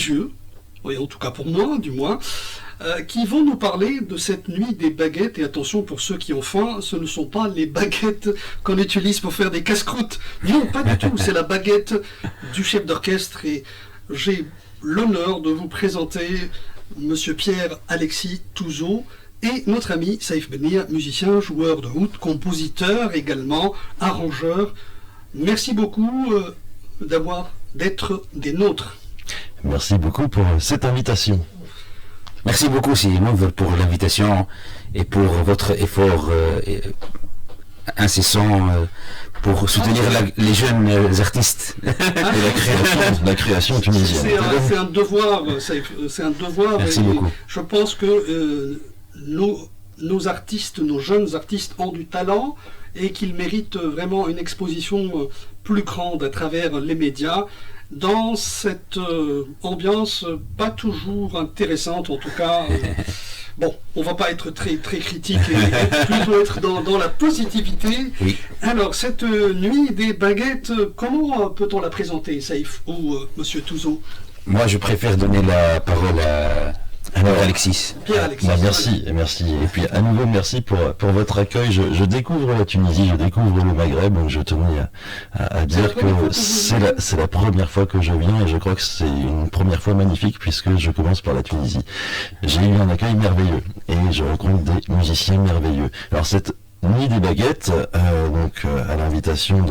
prestigieux, oui, en tout cas pour moi, du moins, qui vont nous parler de cette nuit des baguettes. Et attention, pour ceux qui ont faim, ce ne sont pas les baguettes qu'on utilise pour faire des casse-croûtes. Non, pas du tout, c'est la baguette du chef d'orchestre. Et j'ai l'honneur de vous présenter Monsieur Pierre-Alexis Touzeau et notre ami Saïf Benir, musicien, joueur de oud, compositeur également, arrangeur. Merci beaucoup d'être des nôtres. Merci beaucoup pour cette invitation. Merci beaucoup, Simon, pour l'invitation et pour votre effort incessant pour soutenir les jeunes artistes et la création tunisienne. C'est un devoir, c'est un devoir. Merci beaucoup. Je pense que nos artistes, nos jeunes artistes ont du talent et qu'ils méritent vraiment une exposition plus grande à travers les médias dans cette ambiance pas toujours intéressante, en tout cas. Bon, on va pas être très critique et plutôt être dans la positivité. Oui. Alors, cette nuit des baguettes, comment peut-on la présenter, Saïf ou Monsieur Touzeau? Moi, je préfère donner la parole à Alexis. Pierre-Alexis. Merci. Et puis à nouveau merci pour votre accueil. Je découvre la Tunisie, je découvre le Maghreb, donc je tenais à dire que c'est la première fois que je viens et je crois que c'est une première fois magnifique puisque je commence par la Tunisie. J'ai eu un accueil merveilleux et je rencontre des musiciens merveilleux. Alors cette nuit des baguettes, à l'invitation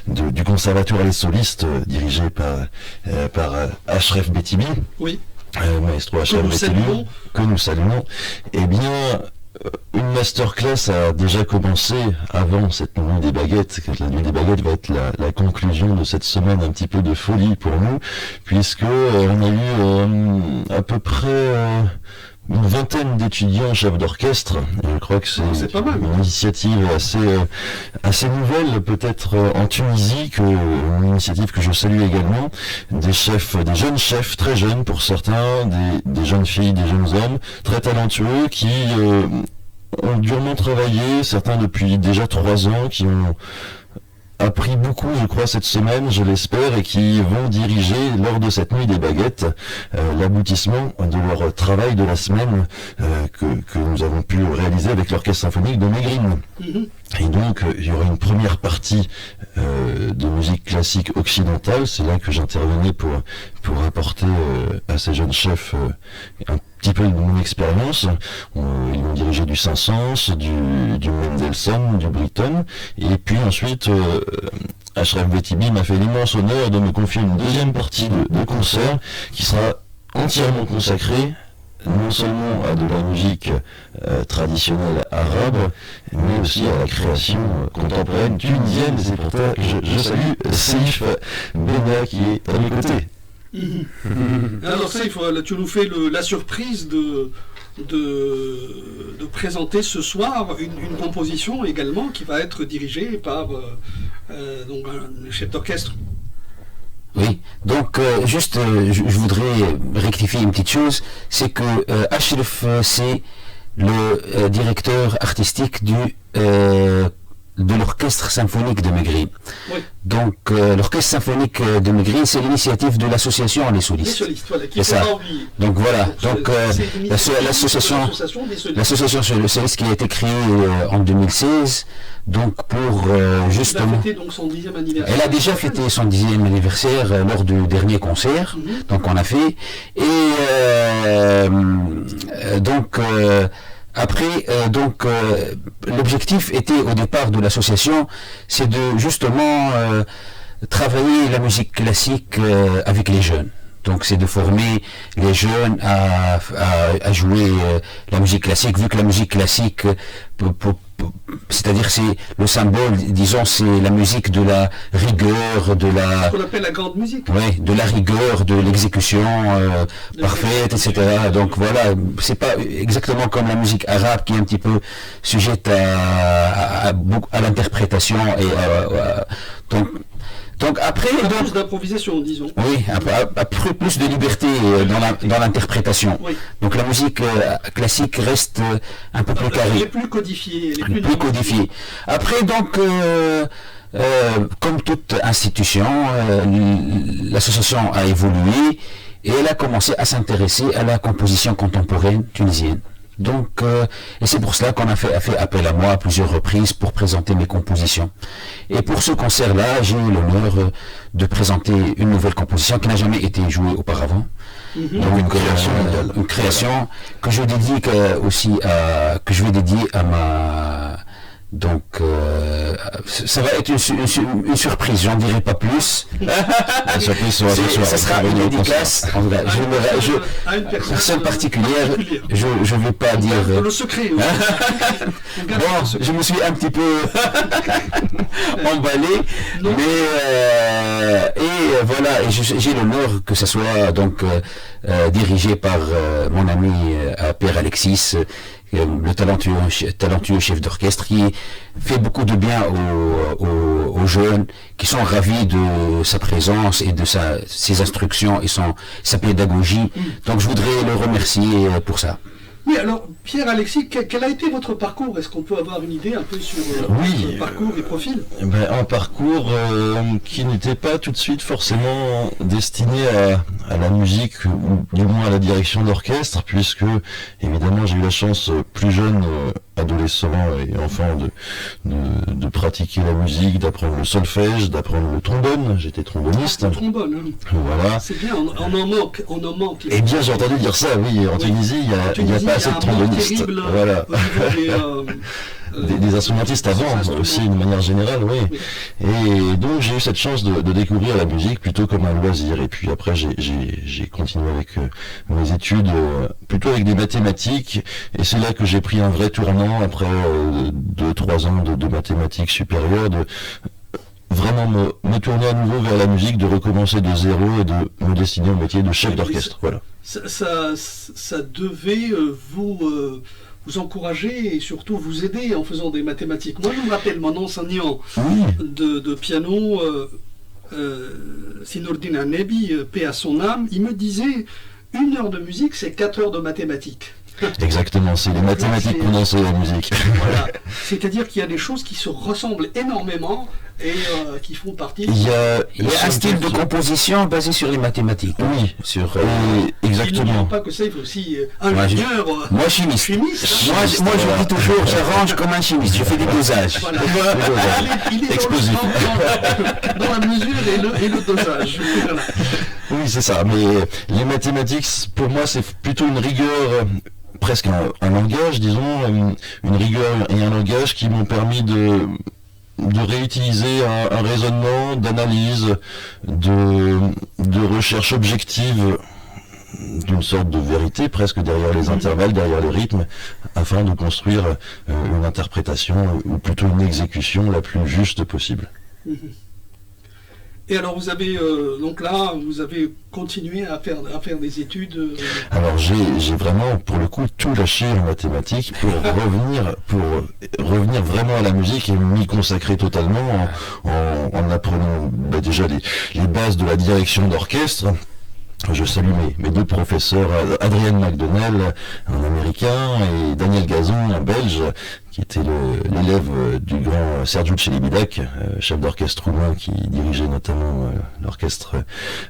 du conservatoire Les Solistes dirigé par Achref Betibi. Oui. Maestro Achref Betibi, que nous saluons, eh bien, une masterclass a déjà commencé avant cette nuit des baguettes. La nuit des baguettes va être la conclusion de cette semaine un petit peu de folie pour nous, puisque on a eu à peu près une vingtaine d'étudiants chefs d'orchestre. Je crois que c'est une initiative assez nouvelle, peut-être en Tunisie, une initiative que je salue également. Des jeunes chefs, très jeunes pour certains, des jeunes filles, des jeunes hommes, très talentueux, qui ont durement travaillé, certains depuis déjà 3 ans, qui ont appris beaucoup, je crois, cette semaine, je l'espère, et qui vont diriger lors de cette nuit des baguettes l'aboutissement de leur travail de la semaine que nous avons pu réaliser avec l'orchestre symphonique de Mégrine. Et donc il y aura une première partie de musique classique occidentale. C'est là que j'intervenais pour apporter à ces jeunes chefs un petit peu de mon expérience. Ils vont diriger du Saint-Saëns, du Mendelssohn, du Britten, et puis ensuite Achref Betibi m'a fait l'immense honneur de me confier une deuxième partie de concert qui sera entièrement consacrée non seulement à de la musique traditionnelle arabe, mais aussi à la création contemporaine tunisienne. C'est pour ça que je salue Saïf Benir qui est à mes côtés. Alors Saïf, tu nous fais la surprise de présenter ce soir une composition également qui va être dirigée par donc un chef d'orchestre. Oui, donc je voudrais rectifier une petite chose, c'est que Achref, c'est le directeur artistique de l'orchestre symphonique de Mégrine. Oui. Donc l'orchestre symphonique de Mégrine, c'est l'initiative de l'association Les Solistes. Les Solistes, voilà, qui c'est ça. Donc voilà, l'association Les Solistes qui a été créée en 2016, donc pour justement... Elle a déjà fêté son 10e anniversaire lors du dernier concert, donc on a fait, et donc... Après, l'objectif était au départ de l'association, c'est de justement travailler la musique classique avec les jeunes. Donc c'est de former les jeunes à jouer la musique classique, vu que la musique classique, c'est-à-dire c'est le symbole, disons, c'est la musique de la rigueur, de la... Ce qu'on appelle la grande musique. Oui, de la rigueur, de l'exécution parfaite, etc. Donc voilà, c'est pas exactement comme la musique arabe qui est un petit peu sujette à l'interprétation et donc après... plus d'improvisation, disons. Oui, après plus de liberté dans l'interprétation. Oui. Donc la musique classique reste un peu plus carrée. Elle est plus codifiée. Plus codifiée. Après, donc, comme toute institution, l'association a évolué et elle a commencé à s'intéresser à la composition contemporaine tunisienne. Donc, et c'est pour cela qu'on a fait appel à moi à plusieurs reprises pour présenter mes compositions. Et pour ce concert-là, j'ai eu l'honneur de présenter une nouvelle composition qui n'a jamais été jouée auparavant. Donc une création que je dédie à ma. Donc, ça va être une surprise, j'en dirai pas plus. La surprise sera ce soir. Ça sera une dédicace. Personne particulière. Je vais pas dire. Le secret. Bon, je me suis un petit peu emballé, mais et voilà. Et j'ai l'honneur que ça soit donc dirigé par mon ami Pierre Alexis. Le talentueux chef d'orchestre qui fait beaucoup de bien aux jeunes qui sont ravis de sa présence et de ses instructions et sa pédagogie. Donc je voudrais le remercier pour ça. Oui, alors Pierre-Alexis, quel a été votre parcours? Est-ce qu'on peut avoir une idée un peu sur votre parcours et profil? Un parcours qui n'était pas tout de suite forcément destiné à la musique, ou du moins à la direction d'orchestre, puisque évidemment j'ai eu la chance plus jeune, adolescent et enfant, de pratiquer la musique, d'apprendre le solfège, d'apprendre le trombone. J'étais tromboniste. Le trombone, hein. Voilà. C'est bien, on en manque. Eh bien, j'ai entendu dire ça, oui. En Tunisie, il n'y a pas assez de trombonistes. Voilà. Des instrumentistes avant aussi, de manière générale, oui. Et donc j'ai eu cette chance de découvrir la musique plutôt comme un loisir. Et puis après j'ai continué avec mes études, plutôt avec des mathématiques. Et c'est là que j'ai pris un vrai tournant après 2-3 ans de mathématiques supérieures, de vraiment me tourner à nouveau vers la musique, de recommencer de zéro et de me destiner au métier de chef d'orchestre. Voilà. Ça devait vous encourager et surtout vous aider en faisant des mathématiques. Moi, je me rappelle mon enseignant de piano, Sinourdine Anebi, paix à son âme, il me disait 1 heure de musique, c'est 4 heures de mathématiques. Exactement, c'est les mathématiques condensées la musique. Voilà. C'est-à-dire qu'il y a des choses qui se ressemblent énormément et qui font partie. Il y a un style de composition basé sur les mathématiques. Oui, exactement. Il n'oublie pas que ça, il faut aussi ingénieur. Moi, chimiste. Moi, je dis toujours, j'arrange comme un chimiste. Je fais des dosages. Voilà. Il est explosif. Dans la mesure et le dosage. Voilà. Oui, c'est ça. Mais les mathématiques, pour moi, c'est plutôt une rigueur. Presque un langage, disons, une rigueur et un langage qui m'ont permis de réutiliser un raisonnement, d'analyse, de recherche objective d'une sorte de vérité presque derrière les intervalles, derrière les rythmes, afin de construire une interprétation ou plutôt une exécution la plus juste possible. Et alors vous avez donc là vous avez continué à faire des études. Alors j'ai vraiment pour le coup tout lâché en mathématiques pour revenir vraiment à la musique et m'y consacrer totalement en apprenant déjà les bases de la direction d'orchestre. Je salue mes 2 professeurs, Adrien McDonnell, un Américain, et Daniel Gazon, un Belge, qui était l'élève du grand Sergiu Celibidache, chef d'orchestre roumain qui dirigeait notamment l'orchestre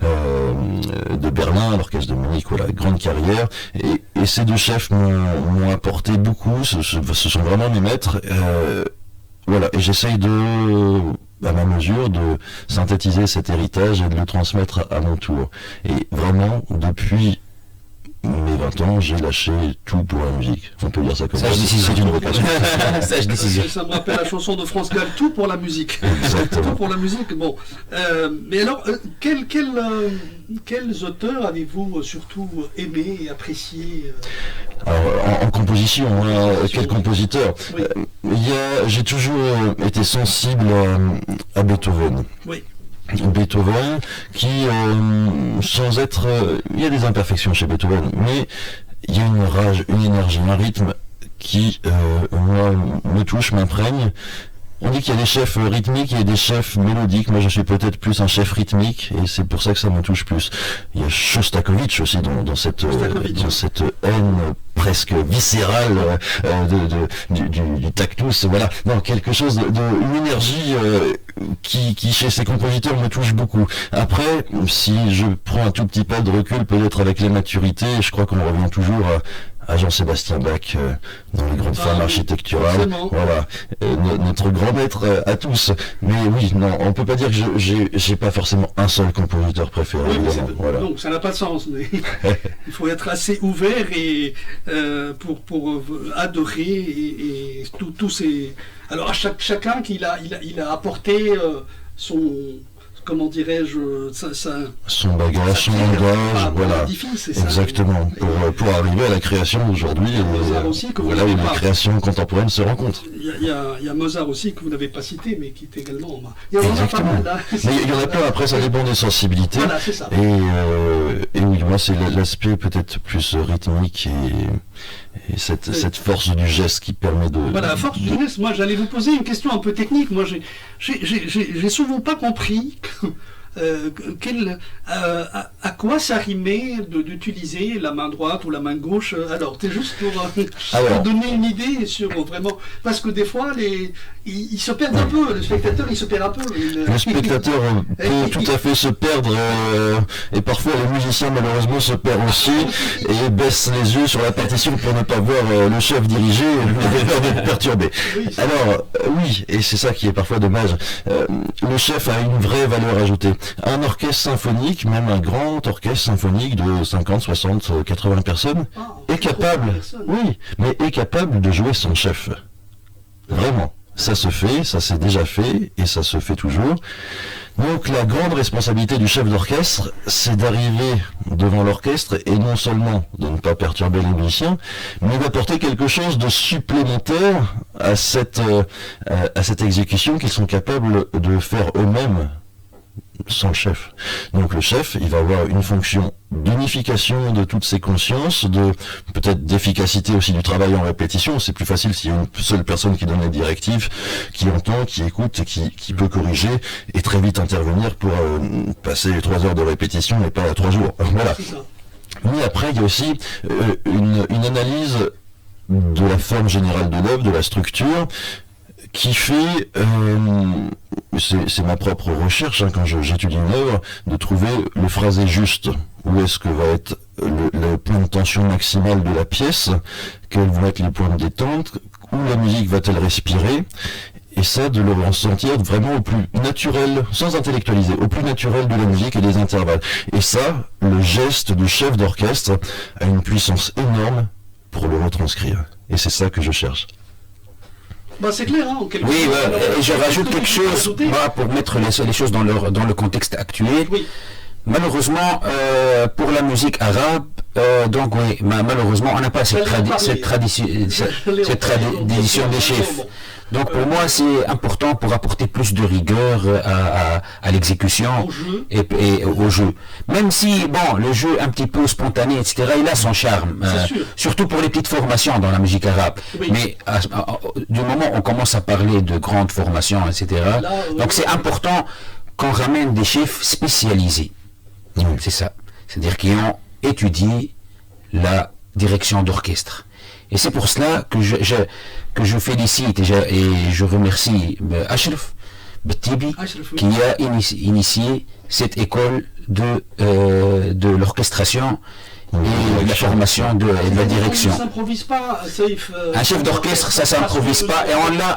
de Berlin, l'orchestre de Munich, voilà, grande carrière. Et ces 2 chefs m'ont apporté beaucoup, ce sont vraiment mes maîtres. Voilà, et j'essaye à ma mesure, de synthétiser cet héritage et de le transmettre à mon tour. Et vraiment, depuis mes 20 ans, j'ai lâché tout pour la musique. On peut dire ça comme ça. C'est une vocation. Sage décision. Ça me rappelle la chanson de France Gall, tout pour la musique. Exactement. Tout pour la musique. Bon. Mais alors, quels auteurs avez-vous surtout aimé et apprécié Alors, en composition, quel compositeur? Oui. J'ai toujours été sensible à Beethoven. Oui. Beethoven, qui, sans être... il y a des imperfections chez Beethoven, mais il y a une rage, une énergie, un rythme qui, moi, me touche, m'imprègne. On dit qu'il y a des chefs rythmiques et des chefs mélodiques. Moi, je suis peut-être plus un chef rythmique, et c'est pour ça que ça me touche plus. Il y a Shostakovich aussi dans cette haine presque viscéral du tactus, voilà. Non, quelque chose une énergie qui chez ces compositeurs me touche beaucoup. Après, si je prends un tout petit pas de recul, peut-être avec la maturité, je crois qu'on revient toujours à Jean-Sébastien Bach dans les grandes formes architecturales. Voilà, notre grand maître à tous. Mais oui, non, on peut pas dire que j'ai pas forcément un seul compositeur préféré. Oui, voilà. Donc ça n'a pas de sens. Mais il faut être assez ouvert et pour adorer et tous ces. Alors à chacun qu'il a apporté son. Comment dirais-je, son bagage, son langage, voilà, exactement, pour arriver à la création d'aujourd'hui, voilà où les créations contemporaines se rencontrent. Il y a Mozart aussi que vous n'avez pas cité, mais qui est également. Il y en a pas mal là. Mais il y en a plein. Après, ça dépend des sensibilités. Voilà, c'est ça. Et oui, moi, c'est l'aspect peut-être plus rythmique et cette force du geste qui permet de. Voilà, la force du geste. Moi, j'allais vous poser une question un peu technique. Moi, j'ai souvent pas compris à quoi ça rimait d'utiliser la main droite ou la main gauche. Alors, c'est juste pour donner une idée sur vraiment. Parce que des fois, ils se perdent un peu. Le spectateur, il se perd un peu. Le spectateur peut tout à fait se perdre. Et parfois, les musiciens, malheureusement, se perdent aussi et baissent les yeux sur la partition pour ne pas voir le chef diriger et peur d'être perturbé. Alors, oui, et c'est ça qui est parfois dommage. Le chef a une vraie valeur ajoutée. Un orchestre symphonique, même un grand orchestre symphonique de 50, 60, 80 personnes, est capable, oui, mais est capable de jouer son chef. Vraiment. Ça se fait, ça s'est déjà fait, et ça se fait toujours. Donc la grande responsabilité du chef d'orchestre, c'est d'arriver devant l'orchestre et non seulement de ne pas perturber les musiciens, mais d'apporter quelque chose de supplémentaire à cette exécution qu'ils sont capables de faire eux-mêmes sans le chef. Donc le chef, il va avoir une fonction d'unification de toutes ces consciences, peut-être d'efficacité aussi du travail en répétition. C'est plus facile s'il y a une seule personne qui donne les directives, qui entend, qui écoute, qui peut corriger et très vite intervenir pour passer les 3 heures de répétition et pas 3 jours. Voilà. Mais après, il y a aussi une analyse de la forme générale de l'œuvre, de la structure, qui fait, c'est ma propre recherche quand j'étudie une œuvre, de trouver le phrasé juste. Où est-ce que va être le point de tension maximale de la pièce, quels vont être les points de détente, où la musique va-t-elle respirer, et ça de le ressentir vraiment au plus naturel, sans intellectualiser, au plus naturel de la musique et des intervalles. Et ça, le geste du chef d'orchestre a une puissance énorme pour le retranscrire. Et c'est ça que je cherche. Bah c'est clair, hein, oui, et je rajoute quelque chose, moi, pour mettre les choses dans le contexte actuel. Oui. Malheureusement, pour la musique arabe, donc oui, malheureusement, on n'a pas cette tradition des chefs. Donc pour moi, c'est important pour apporter plus de rigueur à l'exécution et au jeu. Même si, bon, le jeu un petit peu spontané, etc., il a son charme. Surtout pour les petites formations dans la musique arabe. Oui. Mais du moment où on commence à parler de grandes formations, etc., donc c'est important qu'on ramène des chefs spécialisés. C'est ça. C'est-à-dire qui ont étudié la direction d'orchestre. Et c'est pour cela que je félicite et je remercie Ashraf Bettibi qui a initié cette école de l'orchestration et la formation de la direction. Ça s'improvise pas, Saïf. Un chef d'orchestre, ça s'improvise pas, et on l'a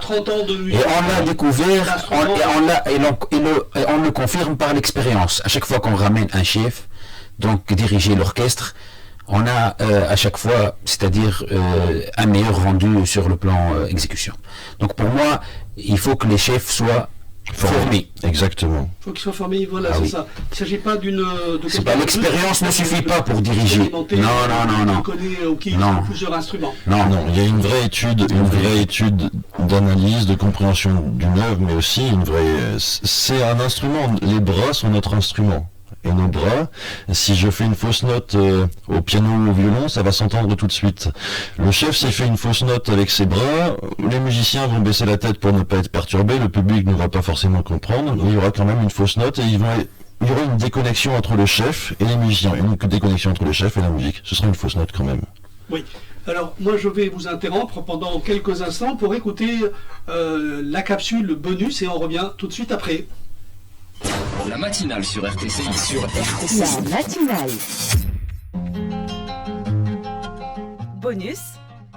découvert, et on le confirme par l'expérience. À chaque fois qu'on ramène un chef, donc diriger l'orchestre, on a à chaque fois, c'est-à-dire un meilleur rendu sur le plan exécution. Donc pour moi, il faut que les chefs soient formés. Exactement. Il faut qu'ils soient formés, voilà, c'est ça. Il ne s'agit pas d'une... c'est pas l'expérience ne suffit pas pour diriger. Non. Qui joue plusieurs instruments. Non, il y a une vraie étude d'analyse, de compréhension d'une œuvre, mais aussi c'est un instrument. Les bras sont notre instrument. Et nos bras, si je fais une fausse note au piano ou au violon, ça va s'entendre tout de suite. Le chef, s'il fait une fausse note avec ses bras, les musiciens vont baisser la tête pour ne pas être perturbés, le public ne va pas forcément comprendre, mais il y aura quand même une fausse note et il y aura une déconnexion entre le chef et les musiciens, une déconnexion entre le chef et la musique. Ce sera une fausse note quand même. Oui. Alors, moi, je vais vous interrompre pendant quelques instants pour écouter la capsule bonus et on revient tout de suite après. La matinale sur RTCI. La matinale. Bonus,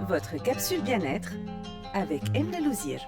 votre capsule bien-être avec Emna Louzir.